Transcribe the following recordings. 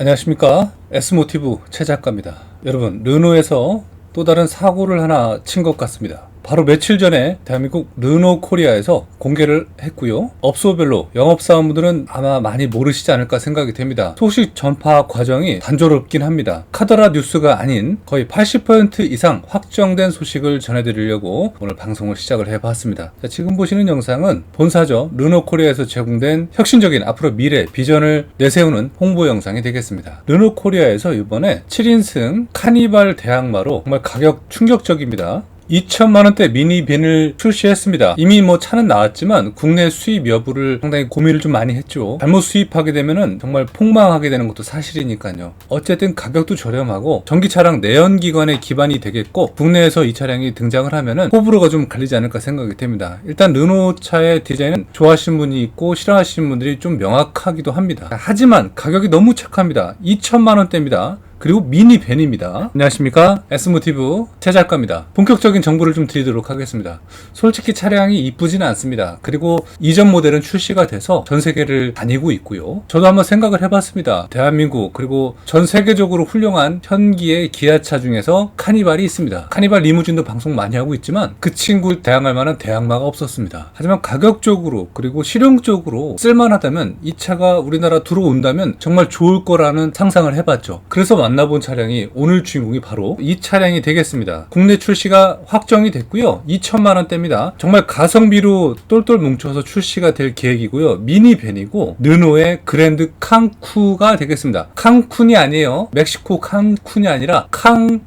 안녕하십니까, S모티브 최 작가입니다. 여러분, 르노에서 또 다른 사고를 하나 친 것 같습니다. 바로 며칠 전에 대한민국 르노코리아에서 공개를 했고요. 업소별로 영업사원분들은 아마 많이 모르시지 않을까 생각이 됩니다. 소식 전파 과정이 단조롭긴 합니다. 카더라 뉴스가 아닌 거의 80% 이상 확정된 소식을 전해드리려고 오늘 방송을 시작을 해봤습니다. 자, 지금 보시는 영상은 본사죠, 르노코리아에서 제공된 혁신적인 앞으로 미래 비전을 내세우는 홍보 영상이 되겠습니다. 르노코리아에서 이번에 7인승 카니발 대항마로 정말 가격 충격적입니다. 2천만원대 미니밴을 출시했습니다. 이미 차는 나왔지만 국내 수입 여부를 상당히 고민을 좀 많이 했죠. 잘못 수입하게 되면은 정말 폭망하게 되는 것도 사실이니까요. 어쨌든 가격도 저렴하고 전기차랑 내연기관의 기반이 되겠고, 국내에서 이 차량이 등장을 하면은 호불호가 좀 갈리지 않을까 생각이 됩니다. 일단 르노차의 디자인은 좋아하시는 분이 있고 싫어하시는 분들이 좀 명확하기도 합니다. 하지만 가격이 너무 착합니다. 2천만원대입니다. 그리고 미니밴입니다. 안녕하십니까, S모티브 최 작가입니다. 본격적인 정보를 좀 드리도록 하겠습니다. 솔직히 차량이 이쁘지는 않습니다. 그리고 이전 모델은 출시가 돼서 전 세계를 다니고 있고요. 저도 한번 생각을 해봤습니다. 대한민국 그리고 전 세계적으로 훌륭한 현기의 기아차 중에서 카니발이 있습니다. 카니발 리무진도 방송 많이 하고 있지만 그 친구를 대항할 만한 대항마가 없었습니다. 하지만 가격적으로 그리고 실용적으로 쓸만하다면 이 차가 우리나라 들어온다면 정말 좋을 거라는 상상을 해봤죠. 그래서 만나본 차량이 오늘 주인공이 바로 이 차량이 되겠습니다. 국내 출시가 확정이 됐고요. 2천만원대입니다. 정말 가성비로 똘똘 뭉쳐서 출시가 될 계획이고요. 미니밴이고 르노의 그랜드 칸쿠가 되겠습니다. 칸쿤이 아니에요. 멕시코 칸쿤이 아니라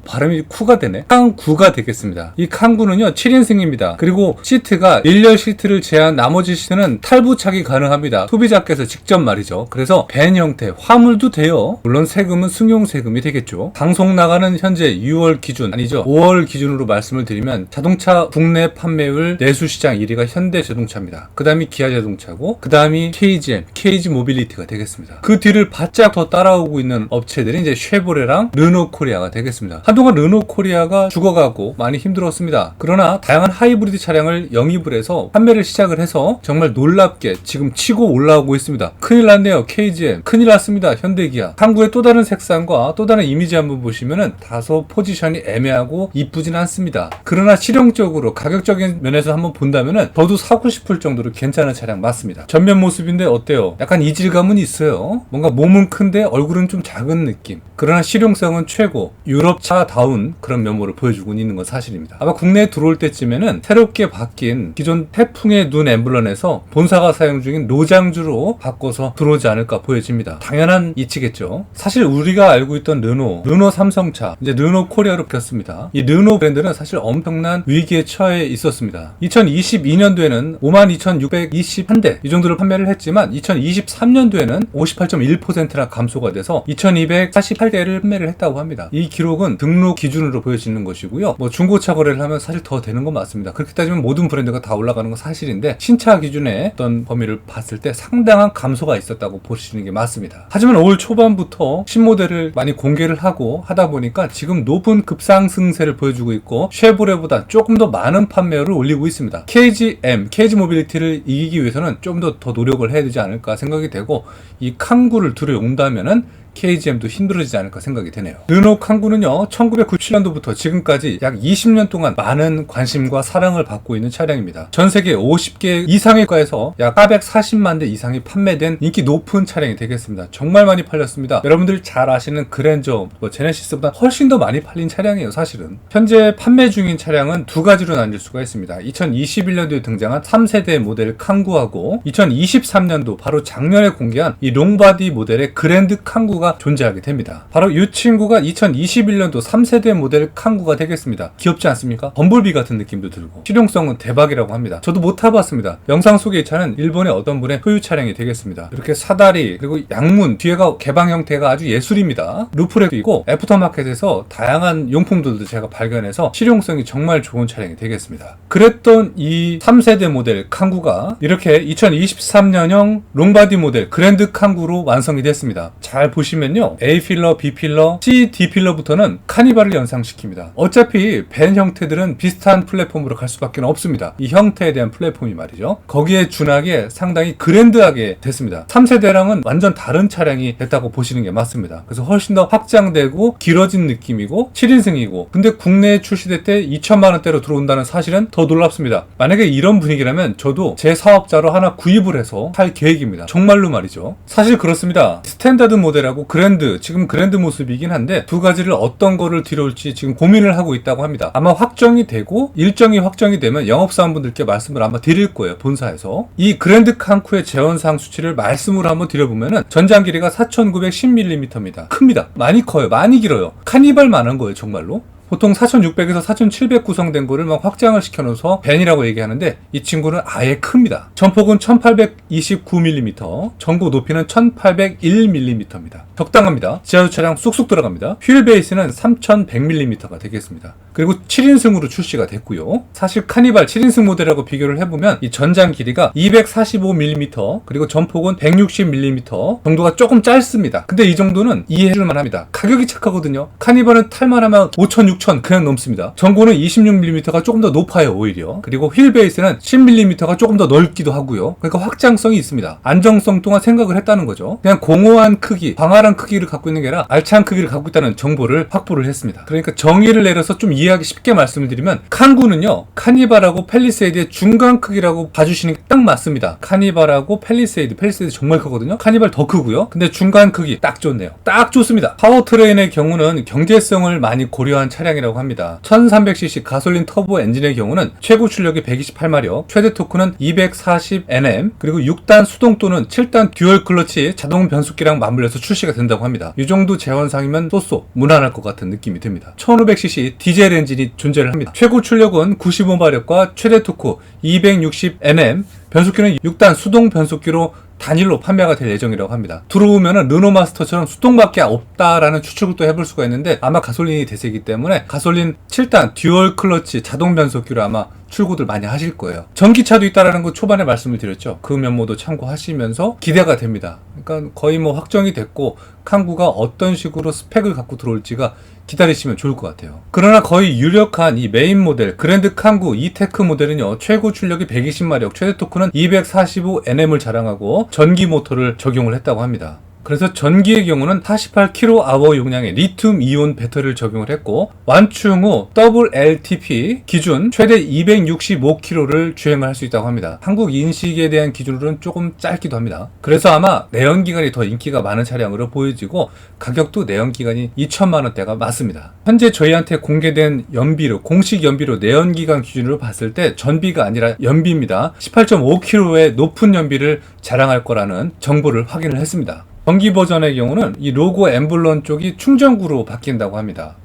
발음이 쿠가 되네. 칸쿠가 되겠습니다. 이 칸쿠는요 7인승입니다. 그리고 시트가 1열 시트를 제한 나머지 시트는 탈부착이 가능합니다. 소비자께서 직접 말이죠. 그래서 밴 형태, 화물도 돼요. 물론 세금은 승용세금 되겠죠. 방송 나가는 현재 6월 기준, 아니죠, 5월 기준으로 말씀을 드리면 자동차 국내 판매율 내수시장 1위가 현대자동차입니다. 그 다음이 기아자동차고, 그 다음이 KGM, KG모빌리티가 되겠습니다. 그 뒤를 바짝 더 따라오고 있는 업체들이 이제 쉐보레랑 르노코리아가 되겠습니다. 한동안 르노코리아가 죽어가고 많이 힘들었습니다. 그러나 다양한 하이브리드 차량을 영입을 해서 판매를 시작을 해서 정말 놀랍게 지금 치고 올라오고 있습니다. 큰일 났네요. KGM 큰일 났습니다. 현대기아. 한국의 또 다른 색상과 또 다른 이미지 한번 보시면은 다소 포지션이 애매하고 이쁘진 않습니다. 그러나 실용적으로 가격적인 면에서 한번 본다면은 저도 사고 싶을 정도로 괜찮은 차량 맞습니다. 전면 모습인데 어때요? 약간 이질감은 있어요. 뭔가 몸은 큰데 얼굴은 좀 작은 느낌. 그러나 실용성은 최고, 유럽차다운 그런 면모를 보여주고 있는 건 사실입니다. 아마 국내에 들어올 때쯤에는 새롭게 바뀐 기존 태풍의 눈 엠블럼에서 본사가 사용 중인 로장주로 바꿔서 들어오지 않을까 보여집니다. 당연한 이치겠죠. 사실 우리가 알고 있던 르노 삼성차, 이제 르노 코리아로 바뀌었습니다. 이 르노 브랜드는 사실 엄청난 위기에 처해 있었습니다. 2022년도에는 52,621대 이 정도를 판매를 했지만 2023년도에는 58.1%나 감소가 돼서 2,248대를 판매를 했다고 합니다. 이 기록은 등록 기준으로 보여지는 것이고요. 중고차 거래를 하면 사실 더 되는 건 맞습니다. 그렇게 따지면 모든 브랜드가 다 올라가는 건 사실인데 신차 기준의 어떤 범위를 봤을 때 상당한 감소가 있었다고 보시는 게 맞습니다. 하지만 올 초반부터 신모델을 많이 공개를 하고 하다 보니까 지금 높은 급상승세를 보여주고 있고, 쉐보레보다 조금 더 많은 판매율을 올리고 있습니다. KG모빌리티를 이기기 위해서는 좀 더 노력을 해야 되지 않을까 생각이 되고, 이 칸구를 들여온다면은 KGM도 힘들어지지 않을까 생각이 되네요. 르노 칸구는요 1997년도부터 지금까지 약 20년 동안 많은 관심과 사랑을 받고 있는 차량입니다. 전세계 50개 이상의 과에서 약 440만 대 이상이 판매된 인기 높은 차량이 되겠습니다. 정말 많이 팔렸습니다. 여러분들 잘 아시는 그랜저, 제네시스보다 훨씬 더 많이 팔린 차량이에요. 사실은 현재 판매 중인 차량은 두 가지로 나뉠 수가 있습니다. 2021년도에 등장한 3세대 모델 칸구하고 2023년도 바로 작년에 공개한 이 롱바디 모델의 그랜드 칸구가 존재하게 됩니다. 바로 이 친구가 2021년도 3세대 모델 칸구가 되겠습니다. 귀엽지 않습니까? 범블비 같은 느낌도 들고 실용성은 대박이라고 합니다. 저도 못 타봤습니다. 영상 속의 이 차는 일본의 어떤 분의 소유 차량이 되겠습니다. 이렇게 사다리 그리고 양문 뒤에가 개방 형태가 아주 예술입니다. 루프렉도 있고 애프터마켓에서 다양한 용품들도 제가 발견해서 실용성이 정말 좋은 차량이 되겠습니다. 그랬던 이 3세대 모델 칸구가 이렇게 2023년형 롱바디 모델 그랜드 칸구로 완성이 됐습니다. 잘 보시면 보시면요, A 필러, B 필러, C, D 필러부터는 카니발을 연상시킵니다. 어차피 벤 형태들은 비슷한 플랫폼으로 갈 수밖에 없습니다. 이 형태에 대한 플랫폼이 말이죠. 거기에 준하게 상당히 그랜드하게 됐습니다. 3세대랑은 완전 다른 차량이 됐다고 보시는 게 맞습니다. 그래서 훨씬 더 확장되고 길어진 느낌이고 7인승이고, 근데 국내에 출시될 때 2천만 원대로 들어온다는 사실은 더 놀랍습니다. 만약에 이런 분위기라면 저도 제 사업자로 하나 구입을 해서 할 계획입니다. 정말로 말이죠. 사실 그렇습니다. 스탠다드 모델하고 그랜드, 지금 그랜드 모습이긴 한데 두 가지를 어떤 거를 들여올지 지금 고민을 하고 있다고 합니다. 아마 확정이 되고 일정이 확정이 되면 영업사원분들께 말씀을 아마 드릴 거예요. 본사에서. 이 그랜드 칸쿠의 재원상 수치를 말씀으로 한번 드려보면은 전장 길이가 4910mm입니다. 큽니다. 많이 커요. 많이 길어요. 카니발만한 거예요. 정말로. 보통 4600에서 4700 구성된 거를 막 확장을 시켜놓아서 벤이라고 얘기하는데 이 친구는 아예 큽니다. 전폭은 1829mm, 전고 높이는 1801mm입니다. 적당합니다. 지하주차량 쑥쑥 들어갑니다. 휠 베이스는 3100mm가 되겠습니다. 그리고 7인승으로 출시가 됐고요. 사실 카니발 7인승 모델하고 비교를 해보면 이 전장 길이가 245mm 그리고 전폭은 160mm 정도가 조금 짧습니다. 근데 이 정도는 이해해줄만 합니다. 가격이 착하거든요. 카니발은 탈만하면 5,000, 6,000 그냥 넘습니다. 전고는 26mm가 조금 더 높아요. 오히려. 그리고 휠 베이스는 10mm가 조금 더 넓기도 하고요. 그러니까 확장성이 있습니다. 안정성 동안 생각을 했다는 거죠. 그냥 공허한 크기, 광활한 크기를 갖고 있는 게 아니라 알찬 크기를 갖고 있다는 정보를 확보를 했습니다. 그러니까 정의를 내려서 좀 이해하기 쉽게 말씀을 드리면 칸구는요, 카니발하고 팰리세이드의 중간 크기라고 봐주시는 게 딱 맞습니다. 카니발하고 팰리세이드 정말 크거든요. 카니발 더 크고요. 근데 중간 크기 딱 좋네요. 딱 좋습니다. 파워트레인의 경우는 경제성을 많이 고려한 차량이라고 합니다. 1300cc 가솔린 터보 엔진의 경우는 최고 출력이 128마력, 최대 토크는 240Nm, 그리고 6단 수동 또는 7단 듀얼 클러치 자동 변속기랑 맞물려서 출시가 된다고 합니다. 이 정도 재원상이면 쏘쏘 무난할 것 같은 느낌이 듭니다. 1500cc 디젤 엔진이 존재를 합니다. 최고 출력은 95마력과 최대 토크 260Nm, 변속기는 6단 수동 변속기로 단일로 판매가 될 예정이라고 합니다. 들어오면은 르노마스터처럼 수동밖에 없다라는 추측을 또 해볼 수가 있는데, 아마 가솔린이 대세이기 때문에 가솔린 7단 듀얼 클러치 자동 변속기로 아마 출고들 많이 하실 거예요. 전기차도 있다라는 거 초반에 말씀을 드렸죠. 그 면모도 참고하시면서 기대가 됩니다. 그러니까 거의 뭐 확정이 됐고 칸구가 어떤 식으로 스펙을 갖고 들어올지가 기다리시면 좋을 것 같아요. 그러나 거의 유력한 이 메인 모델 그랜드 칸구 E테크 모델은요, 최고 출력이 120마력, 최대 토크는 245Nm을 자랑하고 전기 모터를 적용을 했다고 합니다. 그래서 전기의 경우는 48kWh 용량의 리튬 이온 배터리를 적용을 했고, 완충 후 WLTP 기준 최대 265km를 주행을 할 수 있다고 합니다. 한국 인식에 대한 기준으로는 조금 짧기도 합니다. 그래서 아마 내연기관이 더 인기가 많은 차량으로 보여지고 가격도 내연기관이 2천만 원대가 맞습니다. 현재 저희한테 공개된 연비로, 공식 연비로 내연기관 기준으로 봤을 때 전비가 아니라 연비입니다. 18.5km의 높은 연비를 자랑할 거라는 정보를 확인을 했습니다. 전기 버전의 경우는 이 로고 엠블럼 쪽이 충전구로 바뀐다고 합니다.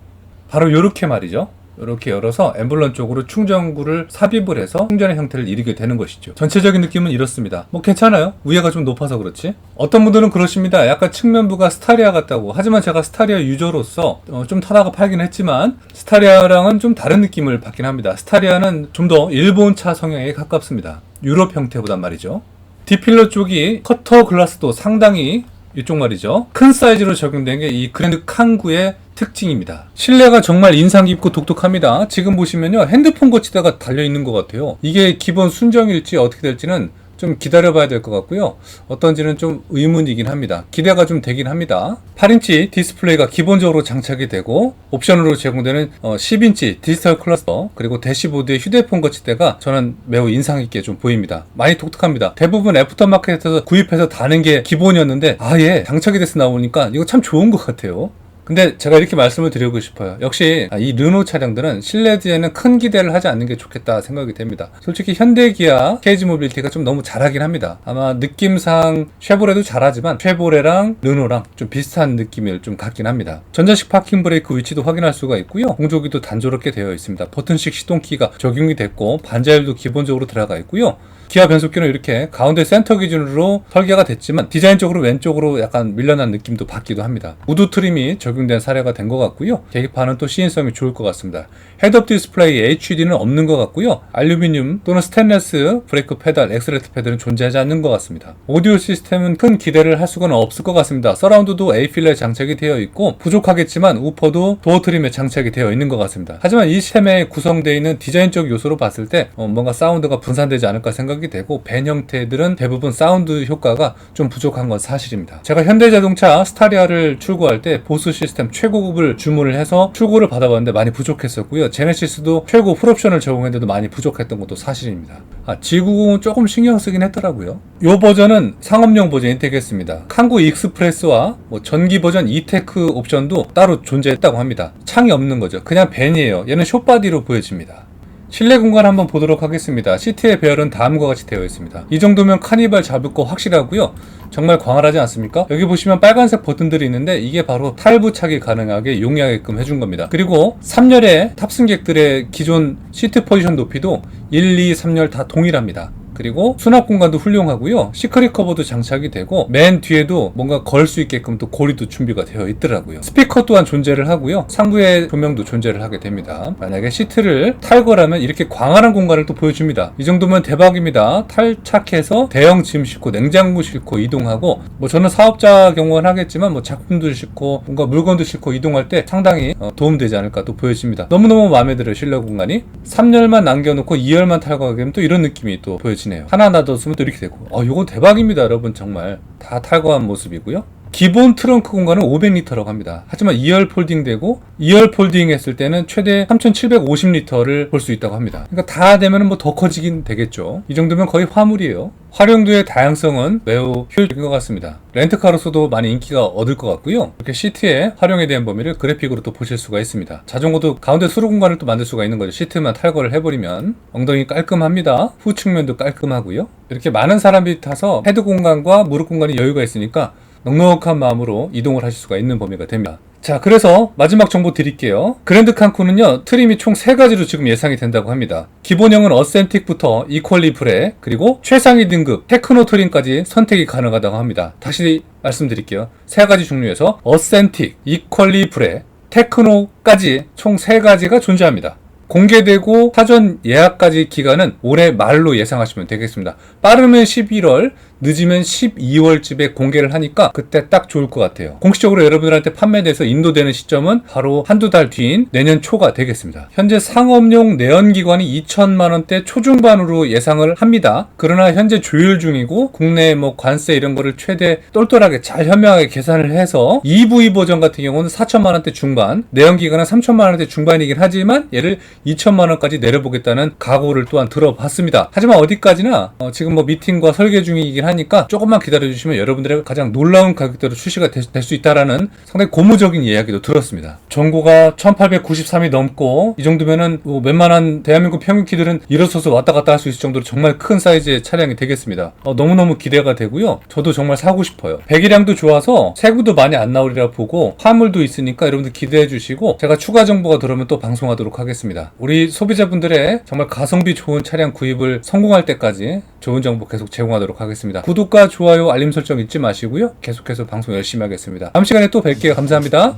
바로 이렇게 말이죠. 이렇게 열어서 엠블럼 쪽으로 충전구를 삽입을 해서 충전의 형태를 이루게 되는 것이죠. 전체적인 느낌은 이렇습니다. 뭐 괜찮아요. 위에가 좀 높아서 그렇지. 어떤 분들은 그러십니다. 약간 측면부가 스타리아 같다고. 하지만 제가 스타리아 유저로서 좀 타다가 팔긴 했지만 스타리아랑은 좀 다른 느낌을 받긴 합니다. 스타리아는 좀 더 일본차 성향에 가깝습니다. 유럽 형태보단 말이죠. D필러 쪽이 커터 글라스도 상당히 이쪽 말이죠. 큰 사이즈로 적용된 게 이 그랜드 칸구의 특징입니다. 실내가 정말 인상 깊고 독특합니다. 지금 보시면요, 핸드폰 거치대가 달려있는 것 같아요. 이게 기본 순정일지 어떻게 될지는 좀 기다려봐야 될 것 같고요. 어떤지는 좀 의문이긴 합니다. 기대가 좀 되긴 합니다. 8인치 디스플레이가 기본적으로 장착이 되고 옵션으로 제공되는 10인치 디지털 클러스터, 그리고 대시보드의 휴대폰 거치대가 저는 매우 인상 깊게 좀 보입니다. 많이 독특합니다. 대부분 애프터마켓에서 구입해서 다는 게 기본이었는데 아예 장착이 돼서 나오니까 이거 참 좋은 것 같아요. 근데 제가 이렇게 말씀을 드리고 싶어요. 역시 이 르노 차량들은 실내에는 큰 기대를 하지 않는 게 좋겠다 생각이 됩니다. 솔직히 현대기아, KG 모빌리티가 좀 너무 잘하긴 합니다. 아마 느낌상 쉐보레도 잘하지만 쉐보레랑 르노랑 좀 비슷한 느낌을 좀 갖긴 합니다. 전자식 파킹 브레이크 위치도 확인할 수가 있고요. 공조기도 단조롭게 되어 있습니다. 버튼식 시동키가 적용이 됐고 반자율도 기본적으로 들어가 있고요. 기아 변속기는 이렇게 가운데 센터 기준으로 설계가 됐지만 디자인적으로 왼쪽으로 약간 밀려난 느낌도 받기도 합니다. 우드 트림이 적용된 사례가 된 것 같고요. 계기판은 또 시인성이 좋을 것 같습니다. 헤드업 디스플레이 HUD는 없는 것 같고요. 알루미늄 또는 스테인레스 브레이크 페달, 엑셀레이터 패드는 존재하지 않는 것 같습니다. 오디오 시스템은 큰 기대를 할 수가 없을 것 같습니다. 서라운드도 A-필러에 장착이 되어 있고 부족하겠지만 우퍼도 도어 트림에 장착이 되어 있는 것 같습니다. 하지만 이 시스템에 구성되어 있는 디자인적 요소로 봤을 때 뭔가 사운드가 분산되지 않을까 생각이 되고 벤 형태들은 대부분 사운드 효과가 좀 부족한 건 사실입니다. 제가 현대자동차 스타리아를 출고할 때 보스 시스템 최고급을 주문을 해서 출고를 받아봤는데 많이 부족했었고요. 제네시스도 최고 풀옵션을 제공했는데도 많이 부족했던 것도 사실입니다. G90은 조금 신경 쓰긴 했더라고요. 이 버전은 상업용 버전이 되겠습니다. 칸구 익스프레스와 전기 버전 이테크 옵션도 따로 존재했다고 합니다. 창이 없는 거죠. 그냥 벤이에요. 얘는 숏바디로 보여집니다. 실내 공간 한번 보도록 하겠습니다. 시트의 배열은 다음과 같이 되어 있습니다. 이 정도면 카니발 잡을 거 확실하고요. 정말 광활하지 않습니까? 여기 보시면 빨간색 버튼들이 있는데 이게 바로 탈부착이 가능하게 용이하게끔 해준 겁니다. 그리고 3열의 탑승객들의 기존 시트 포지션 높이도 1, 2, 3열 다 동일합니다. 그리고 수납 공간도 훌륭하고요. 시크릿 커버도 장착이 되고 맨 뒤에도 뭔가 걸 수 있게끔 또 고리도 준비가 되어 있더라고요. 스피커 또한 존재를 하고요. 상부의 조명도 존재를 하게 됩니다. 만약에 시트를 탈거라면 이렇게 광활한 공간을 또 보여줍니다. 이 정도면 대박입니다. 탈착해서 대형 짐 싣고 냉장고 싣고 이동하고 저는 사업자 경우는 하겠지만 작품들 싣고 뭔가 물건도 싣고 이동할 때 상당히 도움되지 않을까 또 보여집니다. 너무너무 마음에 들어요. 실내 공간이 3열만 남겨놓고 2열만 탈거하게 되면 또 이런 느낌이 또 보여지네요. 하나 놔뒀으면 또 이렇게 되고 이건 대박입니다. 여러분 정말 다 탈거한 모습이고요. 기본 트렁크 공간은 500리터라고 합니다. 하지만 2열 폴딩 되고 2열 폴딩 했을 때는 최대 3750리터를 볼 수 있다고 합니다. 그러니까 다 되면 더 커지긴 되겠죠. 이 정도면 거의 화물이에요. 활용도의 다양성은 매우 효율적인 것 같습니다. 렌트카로서도 많이 인기가 얻을 것 같고요. 이렇게 시트의 활용에 대한 범위를 그래픽으로 또 보실 수가 있습니다. 자전거도 가운데 수로 공간을 또 만들 수가 있는 거죠. 시트만 탈거를 해버리면 엉덩이 깔끔합니다. 후측면도 깔끔하고요. 이렇게 많은 사람들이 타서 헤드 공간과 무릎 공간이 여유가 있으니까 넉넉한 마음으로 이동을 하실 수가 있는 범위가 됩니다. 자, 그래서 마지막 정보 드릴게요. 그랜드 칸쿤은요, 트림이 총 3가지로 지금 예상이 된다고 합니다. 기본형은 어센틱부터 이퀄리 브레, 그리고 최상위 등급 테크노 트림까지 선택이 가능하다고 합니다. 다시 말씀드릴게요. 3가지 종류에서 어센틱, 이퀄리 브레, 테크노까지 총 3가지가 존재합니다. 공개되고 사전 예약까지 기간은 올해 말로 예상하시면 되겠습니다. 빠르면 11월, 늦으면 12월쯤에 공개를 하니까 그때 딱 좋을 것 같아요. 공식적으로 여러분들한테 판매돼서 인도되는 시점은 바로 한두 달 뒤인 내년 초가 되겠습니다. 현재 상업용 내연기관이 2천만원대 초중반으로 예상을 합니다. 그러나 현재 조율 중이고 국내 관세 이런 거를 최대 똘똘하게 잘 현명하게 계산을 해서 EV 버전 같은 경우는 4천만원대 중반, 내연기관은 3천만원대 중반이긴 하지만 얘를 2천만원까지 내려보겠다는 각오를 또한 들어봤습니다. 하지만 어디까지나 지금 미팅과 설계 중이긴 하니까 조금만 기다려주시면 여러분들의 가장 놀라운 가격대로 출시가 될 수 있다라는 상당히 고무적인 이야기도 들었습니다. 전고가 1893이 넘고 이 정도면은 웬만한 대한민국 평균키들은 일어서서 왔다 갔다 할 수 있을 정도로 정말 큰 사이즈의 차량이 되겠습니다. 너무너무 기대가 되고요. 저도 정말 사고 싶어요. 배기량도 좋아서 세구도 많이 안 나오리라 보고 화물도 있으니까 여러분들 기대해 주시고 제가 추가 정보가 들어오면 또 방송하도록 하겠습니다. 우리 소비자분들의 정말 가성비 좋은 차량 구입을 성공할 때까지 좋은 정보 계속 제공하도록 하겠습니다. 구독과 좋아요, 알림 설정 잊지 마시고요. 계속해서 방송 열심히 하겠습니다. 다음 시간에 또 뵐게요. 감사합니다.